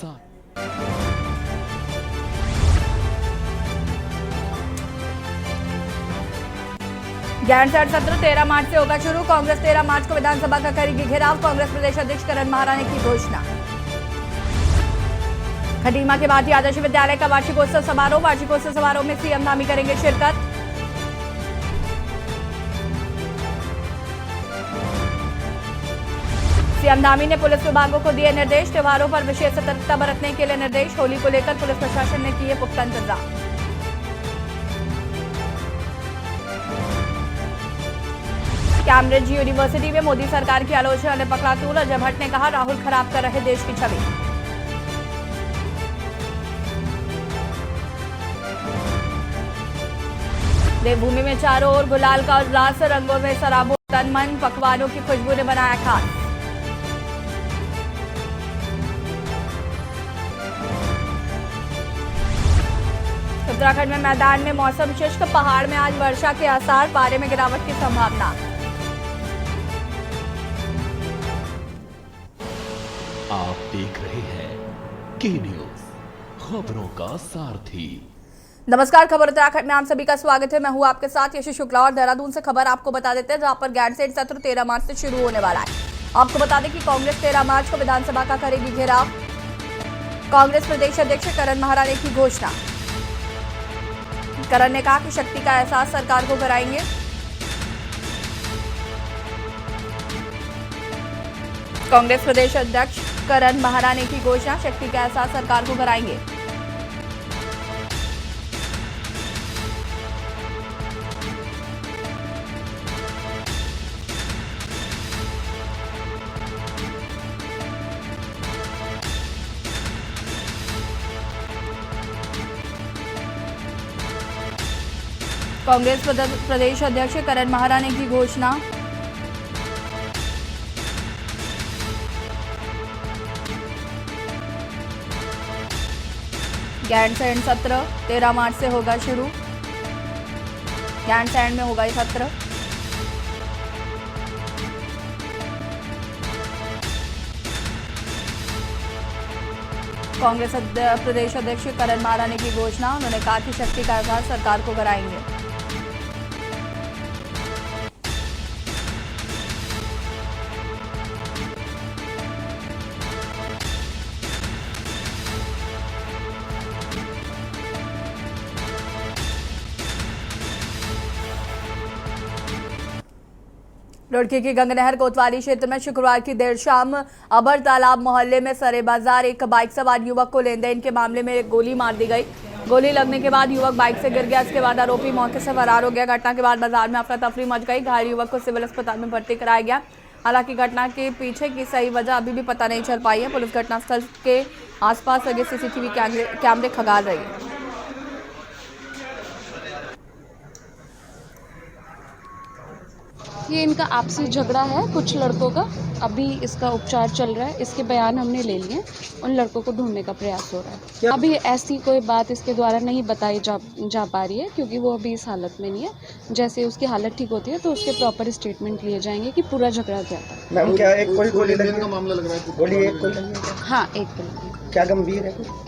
साथ। ज्ञानसार सत्र 13 मार्च से होगा शुरू। कांग्रेस 13 मार्च को विधानसभा का करेगी घेराव। कांग्रेस प्रदेश अध्यक्ष करण महारा ने की घोषणा। खटीमा के भारतीय आदर्श विद्यालय का वार्षिकोत्सव समारोह। वार्षिकोत्सव समारोह में सीएम धामी करेंगे शिरकत। सीएम धामी ने पुलिस विभागों को दिए निर्देश। त्योहारों पर विशेष सतर्कता बरतने के लिए निर्देश। होली को लेकर पुलिस प्रशासन ने किए पुख्ता इंतजाम। कैम्ब्रिज यूनिवर्सिटी में मोदी सरकार की आलोचना ने पकड़ा तूल। अजय भट्ट ने कहा, राहुल खराब कर रहे देश की छवि। देवभूमि में चारों ओर गुलाल का उल्लास। रंगों में सराबोर तन मन। पकवानों की खुशबू ने बनाया खास। उत्तराखंड में मैदान में मौसम शुष्क। पहाड़ में आज वर्षा के आसार। पारे में गिरावट की संभावना। आप देख रहे हैं के न्यूज, खबरों का सारथी। नमस्कार, खबर उत्तराखंड में आप सभी का स्वागत है। मैं हूं आपके साथ यशु शुक्ला और देहरादून से खबर आपको बता देते हैं, जहां पर ज्ञानसेन सत्र 13 मार्च से शुरू होने वाला है। आपको बता दें कि कांग्रेस 13 मार्च को विधानसभा का करेगी घेराव। कांग्रेस प्रदेश अध्यक्ष करण महारा ने की घोषणा। करण ने कहा कि शक्ति का एहसास सरकार को कराएंगे। कांग्रेस प्रदेश अध्यक्ष करण महारा ने की घोषणा। शक्ति का एहसास सरकार को कराएंगे। कांग्रेस प्रदेश अध्यक्ष करण महारा ने की घोषणा। ज्ञानसेन सत्र 13 मार्च से होगा शुरू। ज्ञानसेन में होगा ये सत्र। कांग्रेस प्रदेश अध्यक्ष करण महारा ने की घोषणा। उन्होंने कहा कि शक्ति का एहसास सरकार को कराएंगे। रुड़की की गंगनहर कोतवाली क्षेत्र में शुक्रवार की देर शाम अबर तालाब मोहल्ले में सरे बाजार एक बाइक सवार युवक को लेन देन के मामले में एक गोली मार दी गई। गोली लगने के बाद युवक बाइक से गिर गया। इसके बाद आरोपी मौके से फरार हो गया। घटना के बाद बाजार में अफरा तफरी मच गई। घायल युवक को सिविल अस्पताल में भर्ती कराया गया। हालांकि घटना के पीछे की सही वजह अभी भी पता नहीं चल पाई है। पुलिस घटनास्थल के आसपास लगे सीसीटीवी कैमरे खंगाल रही है। ये इनका आपसी झगड़ा है कुछ लड़कों का। अभी इसका उपचार चल रहा है। इसके बयान हमने ले लिए। उन लड़कों को ढूंढने का प्रयास हो रहा है। अभी ऐसी कोई बात इसके द्वारा नहीं बताई जा पा रही है, क्योंकि वो अभी इस हालत में नहीं है। जैसे उसकी हालत ठीक होती है तो उसके प्रॉपर स्टेटमेंट लिए जाएंगे कि पूरा झगड़ा क्या था। मैम, क्या एक कोई गोली लगने का मामला लग रहा है? गोली एक कोई लगी है? हाँ, एक को लगी। क्या गंभीर है?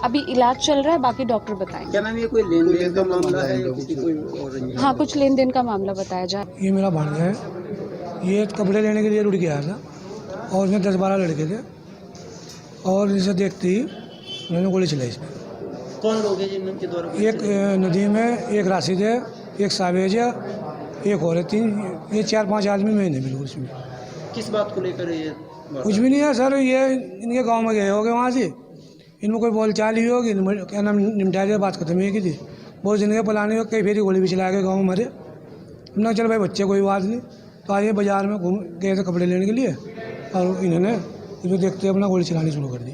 अभी इलाज चल रहा है, बाकी डॉक्टर बताएंगे। क्या मैम ये कोई लेन देन का मामला है या किसी कोई और? हाँ, कुछ लेन देन का मामला बताया जा रहा है। ये मेरा भांजा है। ये कपड़े लेने के लिए रुक गया था और उसमें 10-12 लड़के थे और इसे देखते ही उन्होंने गोली चलाई इसमें। कौन लोग हैं जिनके द्वारा? एक नदीम है, एक राशिद है, एक सावेज है, एक और है। ये 4-5 आदमी में नहीं बिल्कुल इसमें। किस बात को लेकर ये? कुछ भी नहीं है सर। ये इनके गाँव में गए होंगे, वहाँ से इनमें कोई बोलचाल ही होगी। क्या नाम निपटा दिया, बात खत्म ही की थी। बहुत जिनके पुलाने हो, कई फेरी गोली भी चला गए गाँव में हमारे। हमने चल भाई बच्चे कोई बात नहीं। तो आज ये बाज़ार में घूम गए थे कपड़े लेने के लिए और इन्होंने इसमें देखते अपना गोली चलानी शुरू कर दी।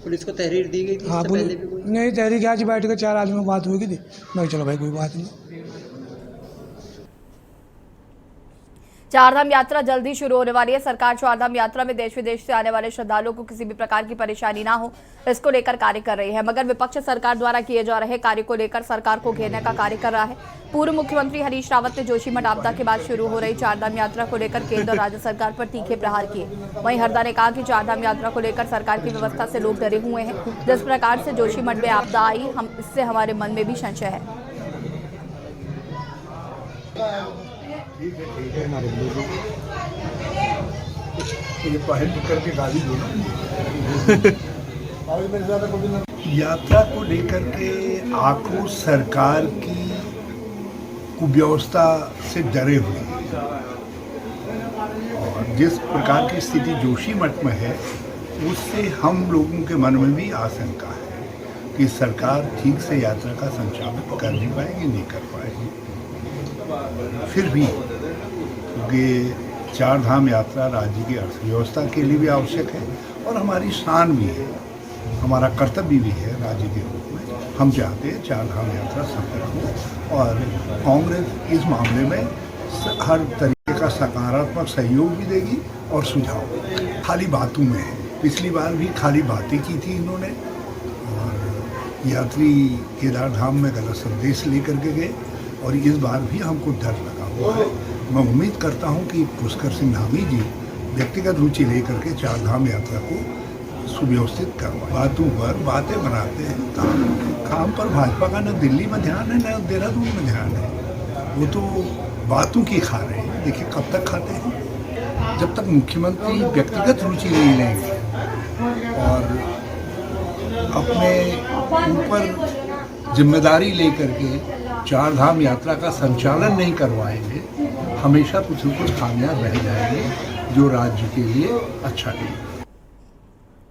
पुलिस को तहरीर दी गई थी? हाँ, नहीं तहरीर क्या थी, बैठ कर 4 आदमी में बात हुई थी। मैं चलो भाई कोई बात नहीं। चारधाम यात्रा जल्दी शुरू होने वाली है। सरकार चारधाम यात्रा में देश विदेश से आने वाले श्रद्धालुओं को किसी भी प्रकार की परेशानी ना हो, इसको लेकर कार्य कर रही है। मगर विपक्ष सरकार द्वारा किए जा रहे कार्य को लेकर सरकार को घेरने का कार्य कर रहा है। पूर्व मुख्यमंत्री हरीश रावत ने जोशीमठ आपदा के बाद शुरू हो रही चारधाम यात्रा को लेकर केंद्र और राज्य सरकार पर तीखे प्रहार किए। वहीं हरदा ने कहा कि चारधाम यात्रा को लेकर सरकार की व्यवस्था से लोग डरे हुए हैं। जिस प्रकार से जोशीमठ में आपदा आई, इससे हमारे मन में भी संशय है। ठीक है हमारे ये पहल करके गाली दो यात्रा को लेकर के आक्रोश सरकार की कुव्यवस्था से डरे हुए हैं और जिस प्रकार की स्थिति जोशीमठ में है उससे हम लोगों के मन में भी आशंका है कि सरकार ठीक से यात्रा का संचालन कर नहीं पाएगी, नहीं कर पाएगी। फिर भी क्योंकि चारधाम यात्रा राज्य की अर्थव्यवस्था के लिए भी आवश्यक है और हमारी शान भी है, हमारा कर्तव्य भी है राज्य के रूप में। हम चाहते हैं चारधाम यात्रा सफल हो और कांग्रेस इस मामले में हर तरीके का सकारात्मक सहयोग भी देगी और सुझाव। खाली बातों में है, पिछली बार भी खाली बातें की थी इन्होंने और यात्री केदारधाम में गलत संदेश लेकर के गए और इस बार भी हमको डर लगा हुआ है। मैं उम्मीद करता हूं कि पुष्कर सिंह धामी जी व्यक्तिगत रुचि लेकर के चारधाम यात्रा को सुव्यवस्थित करवाएं। बातों पर बातें बनाते हैं, काम पर भाजपा का न दिल्ली में ध्यान है न देहरादून में ध्यान है। वो तो बातों की खा रहे हैं। देखिए कब तक खाते हैं, जब तक मुख्यमंत्री व्यक्तिगत रुचि नहीं लेंगे और अपने ऊपर जिम्मेदारी लेकर के चारधाम यात्रा का संचालन नहीं करवाएंगे, हमेशा कुछ न कुछ खामियां रह जाएंगे जो राज्य के लिए अच्छा नहीं।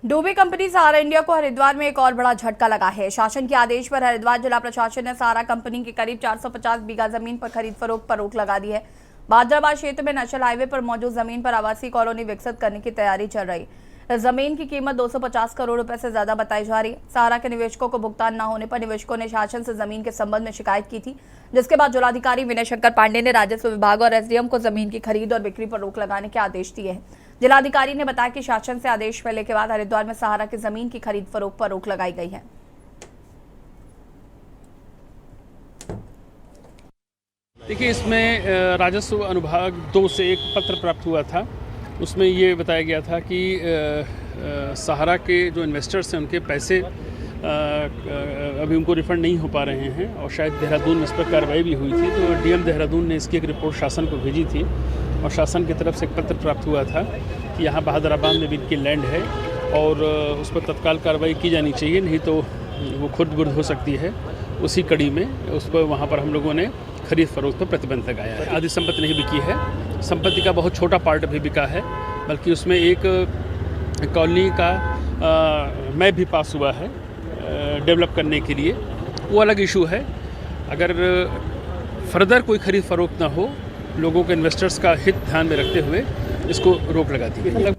डूबी कंपनी सहारा इंडिया को हरिद्वार में एक और बड़ा झटका लगा है। शासन के आदेश पर हरिद्वार जिला प्रशासन ने सहारा कंपनी की करीब 450 बीघा जमीन पर खरीद फरोख्त पर रोक लगा दी है। बादराबाद क्षेत्र में नेशनल हाईवे पर मौजूद जमीन पर आवासीय कॉलोनी विकसित करने की तैयारी चल रही है। इस जमीन की कीमत 250 करोड़ रुपए से ज्यादा बताई जा रही है। सहारा के निवेशकों को भुगतान न होने पर निवेशकों ने शासन से जमीन के संबंध में शिकायत की थी, जिसके बाद जिलाधिकारी विनय शंकर पांडे ने राजस्व विभाग और एसडीएम को जमीन की खरीद और बिक्री पर रोक लगाने के आदेश दिए हैं। जिलाधिकारी ने बताया कि शासन से आदेश मिलने के बाद हरिद्वार में सहारा की जमीन की खरीद फरोख्त पर रोक लगाई गई है। देखिए, इसमें राजस्व अनुभाग 2 से एक पत्र प्राप्त हुआ था। उसमें ये बताया गया था कि सहारा के जो इन्वेस्टर्स हैं उनके पैसे अभी उनको रिफंड नहीं हो पा रहे हैं और शायद देहरादून में इस पर कार्रवाई भी हुई थी। तो डीएम देहरादून ने इसकी एक रिपोर्ट शासन को भेजी थी और शासन की तरफ से एक पत्र प्राप्त हुआ था कि यहाँ बहादुराबाद में भी इनकी लैंड है और उस पर तत्काल कार्रवाई की जानी चाहिए, नहीं तो वो खुर्द बुर्द हो सकती है। उसी कड़ी में उस पर वहाँ पर हम लोगों ने खरीद फरोख्त पर प्रतिबंध लगाया है। आधी संपत्ति नहीं बिकी है, संपत्ति का बहुत छोटा पार्ट भी बिका है, बल्कि उसमें एक कॉलोनी का मैप भी पास हुआ है डेवलप करने के लिए। वो अलग इशू है। अगर फर्दर कोई खरीद फरोख्त ना हो, लोगों के इन्वेस्टर्स का हित ध्यान में रखते हुए इसको रोक लगा दी गई।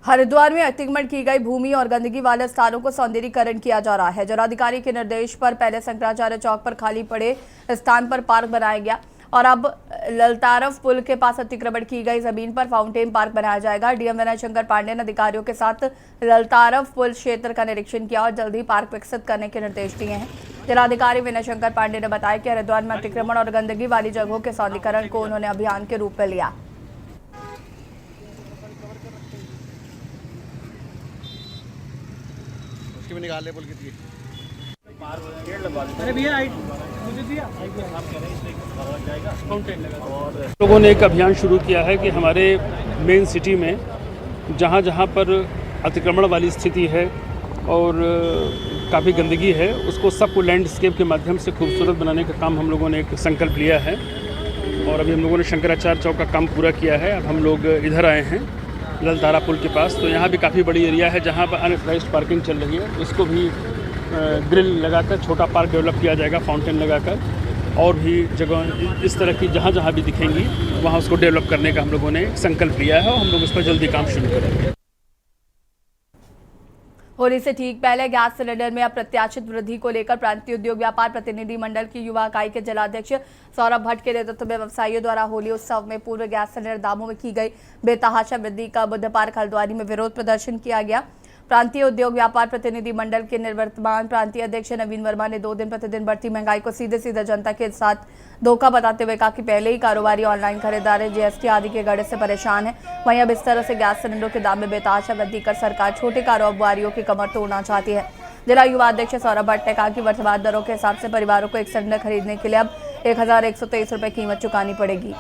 हरिद्वार में अतिक्रमण की गई भूमि और गंदगी वाले स्थानों को सौंदर्यीकरण किया जा रहा है। जिलाधिकारी के निर्देश पर पहले शंकराचार्य चौक पर खाली पड़े स्थान पर पार्क बनाया गया और अब ललतारफ पुल के पास अतिक्रमण की गई जमीन पर फाउंटेन पार्क बनाया जाएगा। डीएम विनय शंकर पांडे ने अधिकारियों के साथ ललतारफ पुल क्षेत्र का निरीक्षण किया और जल्द ही पार्क विकसित करने के निर्देश दिए हैं। जिलाधिकारी विनय शंकर पांडे ने बताया कि हरिद्वार में अतिक्रमण और गंदगी वाली जगहों के सौंदर्यीकरण को उन्होंने अभियान के रूप में लिया। निकाल ले बोल के लोगों ने एक अभियान शुरू किया है कि हमारे मेन सिटी में जहाँ जहाँ पर अतिक्रमण वाली स्थिति है और काफ़ी गंदगी है, उसको सबको लैंडस्केप के माध्यम से खूबसूरत बनाने का काम हम लोगों ने एक संकल्प लिया है। और अभी हम लोगों ने शंकराचार्य चौक का काम पूरा किया है। अब हम लोग इधर आए हैं ललतारा पुल के पास, तो यहाँ भी काफ़ी बड़ी एरिया है जहाँ पर अनऑथराइज्ड पार्किंग चल रही है। इसको भी ग्रिल लगाकर छोटा पार्क डेवलप किया जाएगा, फाउंटेन लगाकर, और भी जगह इस तरह की जहाँ जहाँ भी दिखेंगी वहाँ उसको डेवलप करने का हम लोगों ने संकल्प लिया है और हम लोग उस पर जल्दी काम शुरू करेंगे। होली से ठीक पहले गैस सिलेंडर में अप्रत्याशित वृद्धि को लेकर प्रांतीय उद्योग व्यापार प्रतिनिधि मंडल की युवा इकाई के जिलाध्यक्ष सौरभ भट्ट के नेतृत्व में व्यवसायियों द्वारा होली उत्सव में पूर्व गैस सिलेंडर दामों में की गई बेतहाशा वृद्धि का बुधवार हल्द्वानी में विरोध प्रदर्शन किया गया। प्रांतीय उद्योग व्यापार प्रतिनिधि मंडल के निवर्तमान प्रांतीय अध्यक्ष नवीन वर्मा ने 2 दिन प्रतिदिन बढ़ती महंगाई को सीधे जनता के साथ धोखा बताते हुए कहा कि पहले ही कारोबारी ऑनलाइन खरीदारी जीएसटी आदि के गड़े से परेशान है, वहीं अब इस तरह से गैस सिलेंडरों के दाम में बेतहाशा वृद्धि कर सरकार छोटे कारोबारियों की कमर तोड़ना चाहती है। जिला युवा अध्यक्ष सौरभ भट्ट ने कहा कि वर्तमान दरों के हिसाब से परिवारों को एक सिलेंडर खरीदने के लिए अब 1123 रुपये कीमत चुकानी पड़ेगी।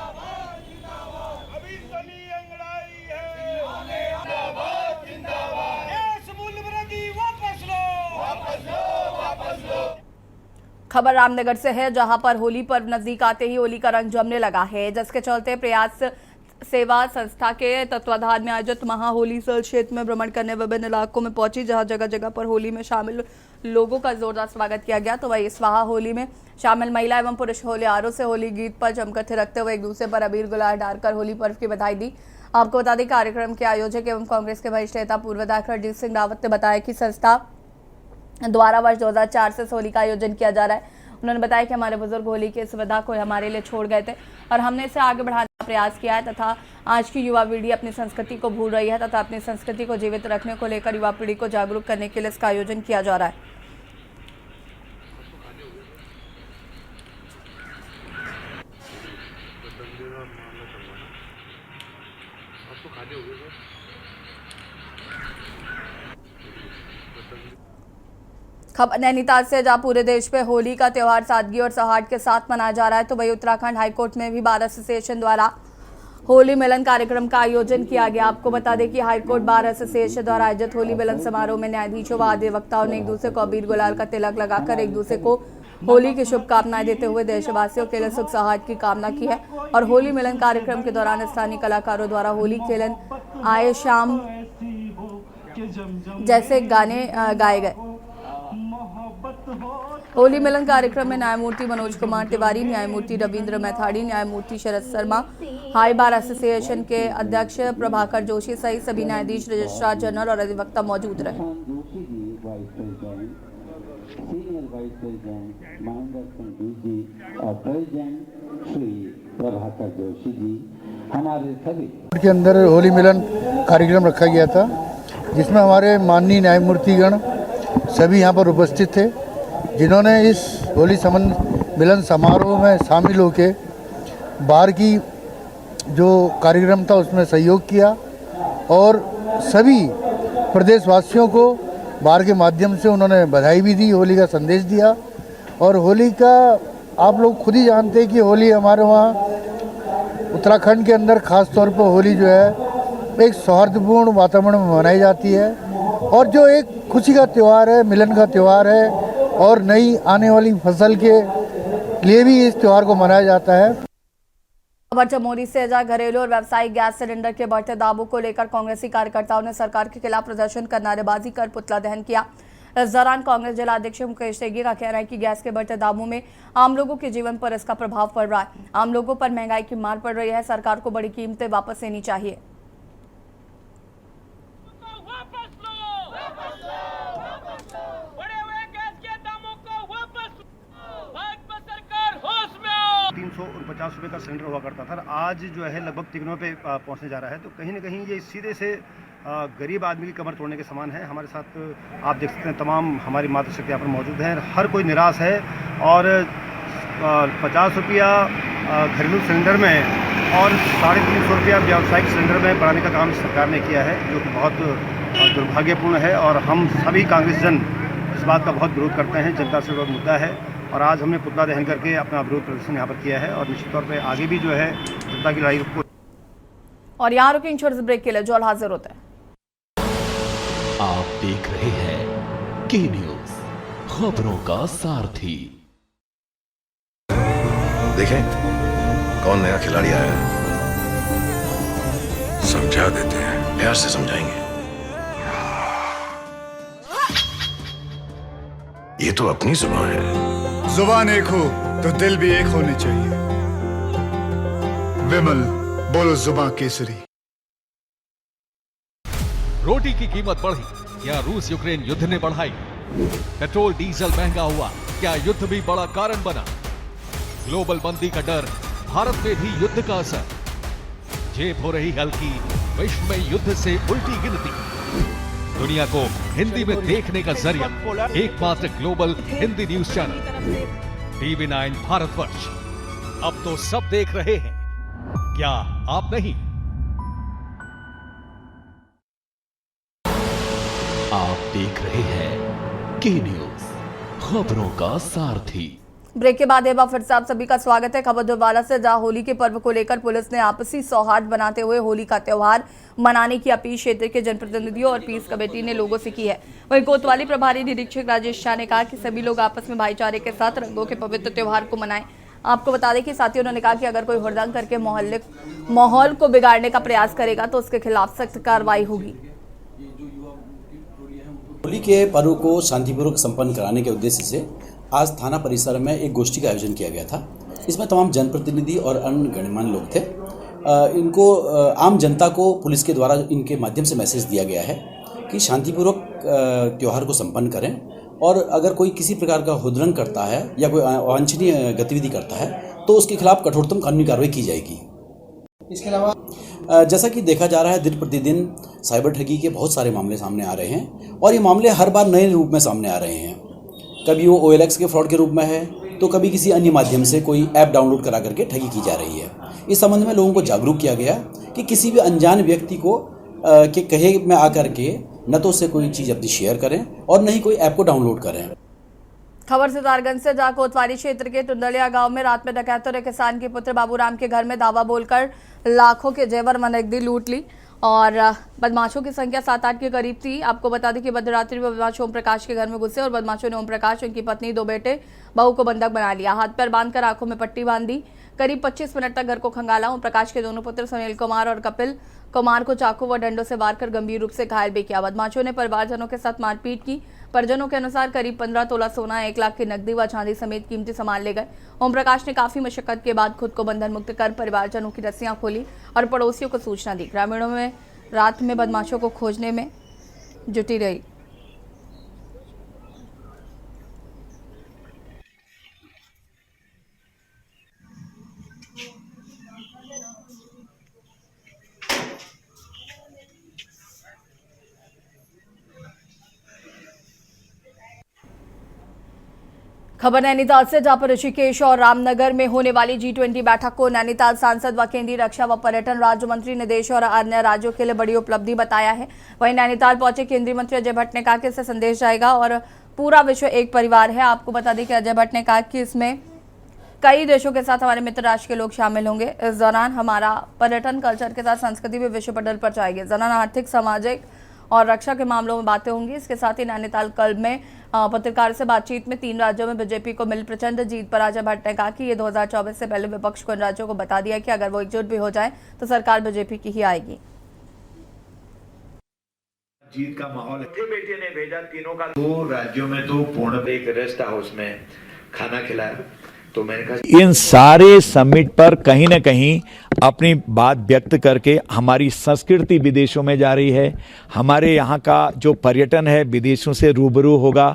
खबर रामनगर से है, जहां पर होली पर्व नजदीक आते ही होली का रंग जमने लगा है, जिसके चलते प्रयास सेवा संस्था के तत्वाधान में आयोजित महाहोली सल क्षेत्र में भ्रमण करने विभिन्न इलाकों में पहुंची, जहां जगह जगह पर होली में शामिल लोगों का जोरदार स्वागत किया गया। तो वही स्वाहा होली में शामिल महिला एवं पुरुष होलियारों से होली गीत पर जमकर थिरकते हुए एक दूसरे पर अबीर गुलाल डालकर होली पर्व की बधाई दी। आपको बता दें, कार्यक्रम के आयोजक एवं कांग्रेस के वरिष्ठ नेता पूर्व विधायक रणजीत सिंह रावत ने बताया कि संस्था द्वारा वर्ष 2004 से होली का आयोजन किया जा रहा है। उन्होंने बताया कि हमारे बुजुर्ग होली की सुविधा को हमारे लिए छोड़ गए थे और हमने इसे आगे बढ़ाने का प्रयास किया है तथा आज की युवा पीढ़ी अपनी संस्कृति को भूल रही है तथा अपनी संस्कृति को जीवित रखने को लेकर युवा पीढ़ी को जागरूक करने के लिए इसका आयोजन किया जा रहा है। खबर नैनीताल से, जहां पूरे देश में होली का त्यौहार सादगी और सौहार्द के साथ मनाया जा रहा है, तो वही उत्तराखंड हाईकोर्ट में भी बार एसोसिएशन द्वारा होली मिलन कार्यक्रम का आयोजन किया गया। आपको बता दें कि हाईकोर्ट बार एसोसिएशन द्वारा आयोजित होली मिलन समारोह में न्यायाधीशों व अधिवक्ताओं ने एक दूसरे को अबीर गुलाल का तिलक लगाकर एक दूसरे को होली की शुभकामनाएं देते हुए देशवासियों के लिए सुख सौहार्द की कामना की है। और होली मिलन कार्यक्रम के दौरान स्थानीय कलाकारों द्वारा होली खेलन आए शाम जैसे गाने गाए गए। होली मिलन कार्यक्रम में न्यायमूर्ति मनोज कुमार तिवारी, न्यायमूर्ति रविंद्र मैथाड़ी, न्यायमूर्ति Sharad Sharma, high bar association के अध्यक्ष प्रभाकर जोशी सहित सभी न्यायाधीश, रजिस्ट्रार जनरल और अधिवक्ता मौजूद रहे। हमारे सभी के अंदर होली मिलन कार्यक्रम रखा गया था, जिसमें हमारे माननीय न्यायमूर्तिगण सभी यहाँ पर उपस्थित थे, जिन्होंने इस होली मिलन समारोह में शामिल होकर बार की जो कार्यक्रम था उसमें सहयोग किया और सभी प्रदेशवासियों को बार के माध्यम से उन्होंने बधाई भी दी, होली का संदेश दिया। और होली का आप लोग खुद ही जानते हैं कि होली हमारे वहाँ उत्तराखंड के अंदर ख़ास तौर पर होली जो है एक सौहार्दपूर्ण वातावरण में मनाई जाती है और जो एक खुशी का त्यौहार है, मिलन का त्यौहार है और नई आने वाली फसल के लिए भी इस त्यौहार को मनाया जाता है। खबर चमोली से, जहां घरेलू और व्यावसायिक गैस सिलेंडर के बढ़ते दामों को लेकर कांग्रेसी कार्यकर्ताओं ने सरकार के खिलाफ प्रदर्शन कर नारेबाजी कर पुतला दहन किया। इस दौरान कांग्रेस जिला अध्यक्ष मुकेश नेगी का कहना है कि गैस के बढ़ते दामों में आम लोगों के जीवन पर इसका प्रभाव पड़ रहा है। आम लोगों पर महंगाई की मार पड़ रही है, सरकार को बड़ी कीमतें वापस लेनी चाहिए। ₹350 का सिलेंडर हुआ करता था, आज जो है लगभग तिगनों पे पहुंचने जा रहा है। तो कहीं ना कहीं ये सीधे से गरीब आदमी की कमर तोड़ने के समान है। हमारे साथ आप देख सकते हैं तमाम हमारी मातृशक्ति यहाँ पर मौजूद है। हर कोई निराश है और 50 रुपया घरेलू सिलेंडर में और 350 रुपया व्यावसायिक सिलेंडर में बढ़ाने का काम सरकार ने किया है, जो कि बहुत दुर्भाग्यपूर्ण है। और हम सभी कांग्रेस जन इस बात का बहुत विरोध करते हैं। जनता से विरोध मुद्दा है और आज हमने पुतला दहन करके अपना विरोध प्रदर्शन यहाँ पर किया है और निश्चित तौर पे आगे भी जो है जनता की लड़ाई को। और यहाँ रुकेंगे छोटे से ब्रेक के लिए, जो हाजिर होता है। आप देख रहे हैं के न्यूज, खबरों का सारथी। देखें कौन नया खिलाड़ी आया है, समझा देते हैं, प्यार से समझाएंगे। ये तो अपनी जुबान है। जुबान एक हो तो दिल भी एक होने चाहिए। विमल बोलो जुबान केसरी। रोटी की कीमत बढ़ी, क्या रूस यूक्रेन युद्ध ने बढ़ाई? पेट्रोल डीजल महंगा हुआ, क्या युद्ध भी बड़ा कारण बना? ग्लोबल मंदी का डर, भारत में भी युद्ध का असर। जेब हो रही हल्की, विश्व में युद्ध से उल्टी गिनती। दुनिया को हिंदी में देखने का जरिया, एकमात्र global Hindi news channel TV9 Bharatvarsh. अब तो सब देख रहे हैं, क्या आप नहीं? आप देख रहे हैं के न्यूज, खबरों का सारथी। ब्रेक के बाद एक बार फिर से आप सभी का स्वागत है। खबर दोबारा से, जहां होली के पर्व को लेकर पुलिस ने आपसी सौहार्द बनाते हुए होली का त्योहार मनाने की अपील क्षेत्र के जनप्रतिनिधियों और पीस कमेटी ने लोगों से की है। वहीं कोतवाली प्रभारी निरीक्षक राजेश शाह ने कहा कि सभी लोग आपस में भाईचारे के साथ रंगों के पवित्र त्योहार को मनाएं। आपको बता दें कि साथियों ने कहा कि अगर कोई हुड़दंग करके माहौल को बिगाड़ने का प्रयास करेगा तो उसके खिलाफ सख्त कार्रवाई होगी। होली के पर्व को शांतिपूर्वक संपन्न कराने के उद्देश्य से आज थाना परिसर में एक गोष्ठी का आयोजन किया गया था। इसमें तमाम जनप्रतिनिधि और अन्य गणमान्य लोग थे। इनको आम जनता को पुलिस के द्वारा इनके माध्यम से मैसेज दिया गया है कि शांतिपूर्वक त्यौहार को संपन्न करें और अगर कोई किसी प्रकार का हुड़दंग करता है या कोई अवांछनीय गतिविधि करता है तो उसके खिलाफ कठोरतम कानूनी कार्रवाई की जाएगी। इसके अलावा जैसा कि देखा जा रहा है, दिन प्रतिदिन साइबर ठगी के बहुत सारे मामले सामने आ रहे हैं और ये मामले हर बार नए रूप में सामने आ रहे हैं। कभी वो OLX के फ्रॉड के रूप में है तो कभी किसी अन्य माध्यम से कोई ऐप डाउनलोड करा करके ठगी की जा रही है। इस संबंध में लोगों को जागरूक किया गया कि किसी भी अनजान व्यक्ति को के कहे में आकर के न तो उससे कोई चीज़ अपनी शेयर करें और न ही कोई ऐप को डाउनलोड करें। खबर सितारगंज से, जहां कोतवाली क्षेत्र के टुंडलिया गांव में रात में डकैतों ने किसान के पुत्र बाबूराम के घर में दावा बोलकर लाखों के जेवर व नकदी लूट ली और बदमाशों की संख्या 7-8 के करीब थी। आपको बता दें कि मध्यरात्रि में बदमाश ओम प्रकाश के घर में घुसे और बदमाशों ने ओम प्रकाश, उनकी पत्नी, 2 बेटे, बहू को बंधक बना लिया। हाथ पैर बांधकर आंखों में पट्टी बांध दी। करीब 25 मिनट तक घर को खंगाला। ओम प्रकाश के दोनों पुत्र सुनील कुमार और कपिल कुमार को चाकू व डंडों से मारकर गंभीर रूप से घायल भी किया। बदमाशों ने परिवारजनों के साथ मारपीट की। परिजनों के अनुसार करीब 15 तोला सोना, 1 लाख की नकदी व चांदी समेत कीमती सामान ले गए। ओम प्रकाश ने काफी मशक्कत के बाद खुद को बंधन मुक्त कर परिवारजनों की रस्सियां खोली और पड़ोसियों को सूचना दी। ग्रामीणों में रात में बदमाशों को खोजने में जुटी रही। खबर नैनीताल से, जहां पर ऋषिकेश और रामनगर में होने वाली G20 बैठक को नैनीताल सांसद व केंद्रीय रक्षा व पर्यटन राज्य मंत्री ने देश और अन्य राज्यों के लिए बड़ी उपलब्धि बताया है। वहीं नैनीताल पहुंचे केंद्रीय मंत्री अजय भट्ट ने कहा कि इससे संदेश जाएगा और पूरा विश्व एक परिवार है। आपको बता दें कि अजय भट्ट ने कहा कि इसमें कई देशों के साथ हमारे मित्र राष्ट्र के लोग शामिल होंगे। इस दौरान हमारा पर्यटन कल्चर के साथ संस्कृति भी विश्व पटल पर जाएगी। इस दौरान आर्थिक, सामाजिक और रक्षा के मामलों में बातें होंगी। इसके साथ ही नैनीताल क्लब में पत्रकारों से बातचीत में 3 राज्यों में बीजेपी को मिली प्रचंड जीत पर अजय भट्ट ने कहा कि ये 2024 से पहले विपक्ष को इन राज्यों को बता दिया कि अगर वो एकजुट भी हो जाए तो सरकार बीजेपी की ही आएगी। जीत का माहौल है। बेटी ने भेजा तीनों का 2 राज्यों में तो पूर्ण एक रेस्ट हाउस में खाना खिलाया। तो मैंने कहा इन सारे समिट पर कहीं ना कहीं अपनी बात व्यक्त करके हमारी संस्कृति विदेशों में जा रही है। हमारे यहाँ का जो पर्यटन है विदेशों से रूबरू होगा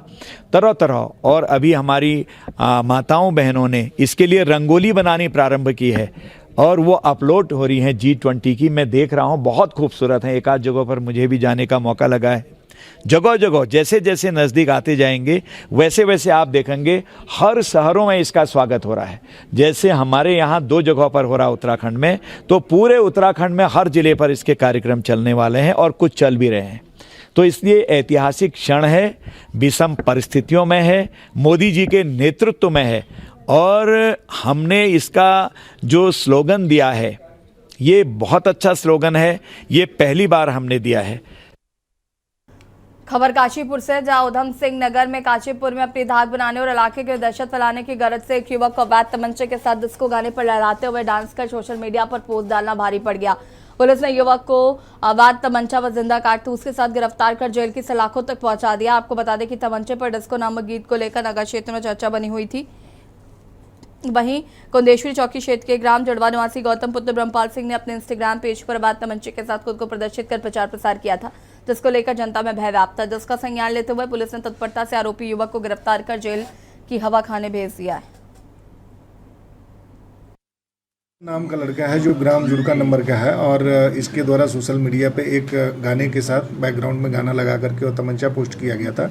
तरह तरह। और अभी हमारी माताओं बहनों ने इसके लिए रंगोली बनानी प्रारंभ की है और वो अपलोड हो रही हैं G20 की। मैं देख रहा हूँ, बहुत खूबसूरत है। एक आध जगह पर मुझे भी जाने का मौका लगा है। जगह जगह जैसे जैसे नज़दीक आते जाएंगे वैसे वैसे आप देखेंगे हर शहरों में इसका स्वागत हो रहा है। जैसे हमारे यहाँ 2 जगह पर हो रहा है उत्तराखंड में, तो पूरे उत्तराखंड में हर जिले पर इसके कार्यक्रम चलने वाले हैं और कुछ चल भी रहे हैं। तो इसलिए ऐतिहासिक क्षण है, विषम परिस्थितियों में है, मोदी जी के नेतृत्व में है और हमने इसका जो स्लोगन दिया है ये बहुत अच्छा स्लोगन है। ये पहली बार हमने दिया है। खबर काशीपुर से, जहां उधम सिंह नगर में काशीपुर में अपनी धाक बनाने और इलाके के दहशत फैलाने की गरज से एक युवक को अवैध तमंचे के साथ डिस्को गाने पर लहराते हुए डांस कर सोशल मीडिया पर पोस्ट डालना भारी पड़ गया। पुलिस ने युवक को अवैध तमंचा व जिंदा कारतूस के साथ गिरफ्तार कर जेल की सलाखों तक पहुंचा दिया। आपको बता दें कि तमंचे पर डिस्को नामक गीत को लेकर नगर क्षेत्र में चर्चा बनी हुई थी। वहीं कुंदेश्वरी चौकी क्षेत्र के ग्राम जड़वा निवासी गौतम पुत्र ब्रह्मपाल सिंह ने अपने इंस्टाग्राम पेज पर अवैध तमंचे के साथ खुद को प्रदर्शित कर प्रचार प्रसार किया था। जिसको लेकर जनता में भय व्याप्त है, जिसका संज्ञान लेते हुए पुलिस ने तत्परता से आरोपी युवक को गिरफ्तार कर जेल की हवा खाने भेज दिया है। नाम का लड़का है जो ग्राम जुड़का नंबर का है और इसके द्वारा सोशल मीडिया पे एक गाने के साथ बैकग्राउंड में गाना लगा करके और तमंचा पोस्ट किया गया था।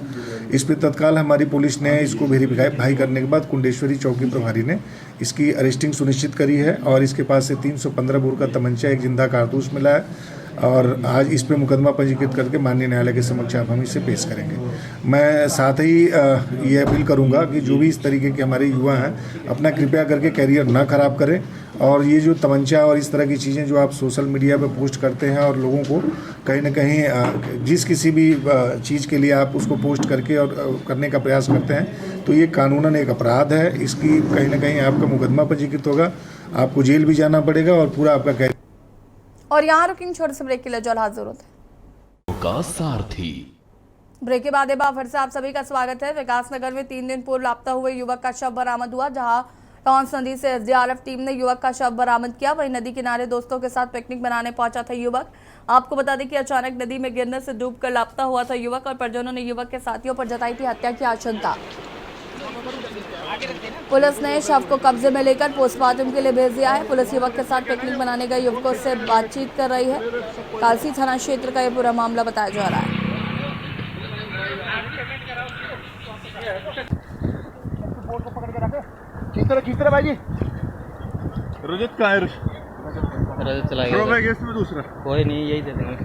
इस पे तत्काल हमारी पुलिस ने इसको वेरीफाई करने के बाद कुंडेश्वरी चौकी प्रभारी ने इसकी अरेस्टिंग सुनिश्चित करी है और इसके पास से 315 बोर का तमंचा, एक जिंदा कारतूस मिला है और आज इस पे मुकदमा पंजीकृत करके माननीय न्यायालय के समक्ष आप हम इसे पेश करेंगे। मैं साथ ही ये अपील करूंगा कि जो भी इस तरीके के हमारे युवा हैं अपना कृपया करके कैरियर ना खराब करें और ये जो तमंचा और इस तरह की चीज़ें जो आप सोशल मीडिया पे पोस्ट करते हैं और लोगों को कहीं ना कहीं जिस किसी भी चीज़ के लिए आप उसको पोस्ट करके और करने का प्रयास करते हैं तो ये कानूनन एक अपराध है। इसकी कहीं ना कहीं आपका मुकदमा पंजीकृत होगा, आपको जेल भी जाना पड़ेगा और पूरा आपका कैरियर। और यहाँ रुकिंग छोटे से ब्रेक के लिए जल्द हाजिर होते हैं। का सारथी ब्रेक के बाद एक बार फिर से आप सभी का स्वागत है। विकासनगर में 3 दिन पूर्व लापता हुए युवक का शव बरामद हुआ, जहां टॉन्स नदी से एसडीआरएफ टीम ने युवक का शव बरामद किया। वहीं नदी किनारे दोस्तों के साथ पिकनिक मनाने पहुंचा था युवक। आपको बता दें कि अचानक नदी में गिरने से डूबकर लापता हुआ था युवक और परिजनों ने युवक के साथियों पर जताई थी हत्या की आशंका। पुलिस ने शव को कब्जे में लेकर पोस्टमार्टम के लिए भेज दिया है। पुलिस युवक के साथ पिकनिक मनाने गए युवकों से बातचीत कर रही है। कालसी थाना क्षेत्र का यह पूरा मामला बताया जा रहा है। भाई जी रजत का है, रजत चला गया इसमें दूसरा कोई नहीं, यही दे देंगे।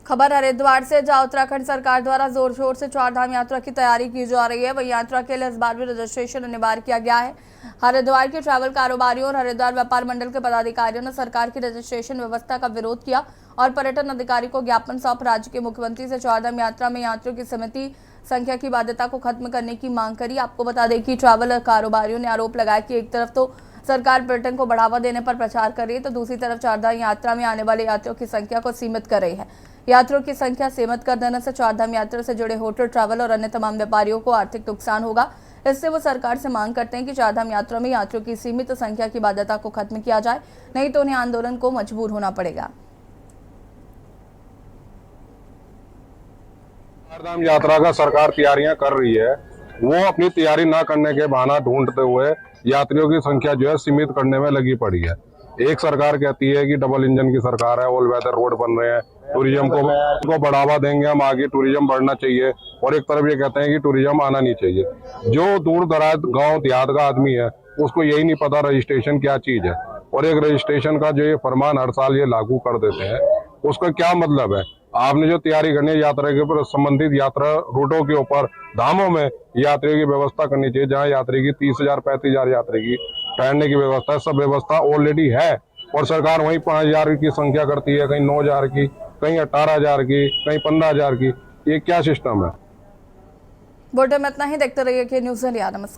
खबर हरिद्वार से, जहां उत्तराखंड सरकार द्वारा जोर शोर से 4 धाम यात्रा की तैयारी की जा रही है। वही यात्रा के लिए इस बार भी रजिस्ट्रेशन अनिवार्य किया गया है। हरिद्वार के ट्रैवल कारोबारियों और हरिद्वार व्यापार मंडल के पदाधिकारियों ने सरकार की रजिस्ट्रेशन व्यवस्था का विरोध किया और पर्यटन अधिकारी को ज्ञापन सौंप राज्य के मुख्यमंत्री से 4 धाम यात्रा में यात्रियों की सीमित संख्या की बाध्यता को खत्म करने की मांग करी। आपको बता दें कि ट्रैवल कारोबारियों ने आरोप लगाया कि एक तरफ तो सरकार पर्यटन को बढ़ावा देने पर प्रचार कर रही है, तो दूसरी तरफ 4 धाम यात्रा में आने वाले यात्रियों की संख्या को सीमित कर रही है। यात्रियों की संख्या सीमित कर देने से 4 धाम यात्रा से जुड़े होटल, ट्रैवल और अन्य तमाम व्यापारियों को आर्थिक नुकसान होगा। इससे वो सरकार से मांग करते हैं कि 4 धाम यात्रा में यात्रियों की सीमित संख्या की बाध्यता को खत्म किया जाए, नहीं तो उन्हें आंदोलन को मजबूर होना पड़ेगा। 4 धाम यात्रा का सरकार तैयारियां कर रही है, वो अपनी तैयारी ना करने के बहाना ढूंढते हुए यात्रियों की संख्या जो है सीमित करने में लगी पड़ी है। एक सरकार कहती है कि डबल इंजन की सरकार है, ऑल वेदर रोड बन रहे हैं, टूरिज्म को बढ़ावा देंगे हम, आगे टूरिज्म बढ़ना चाहिए, और एक तरफ ये कहते हैं कि टूरिज्म आना नहीं चाहिए। जो दूर दराज गांव देहात का आदमी है उसको यही नहीं पता रजिस्ट्रेशन क्या चीज है, और एक रजिस्ट्रेशन का जो ये फरमान हर साल ये लागू कर देते हैं उसका क्या मतलब है। आपने जो तैयारी करनी है यात्रा के ऊपर, संबंधित यात्रा रूटों के ऊपर धामों में यात्रियों की व्यवस्था करनी चाहिए, जहाँ यात्री की 30,000 35,000 यात्री की ठहरने की व्यवस्था है, सब व्यवस्था ऑलरेडी है, और सरकार वहीं 5,000 की संख्या करती है, कहीं 9,000 की, कहीं 18,000 की, कहीं 15,000 की। ये क्या सिस्टम है। बुलेटिन में इतना ही, देखते रहिए कि न्यूज़ इंडिया। नमस्कार।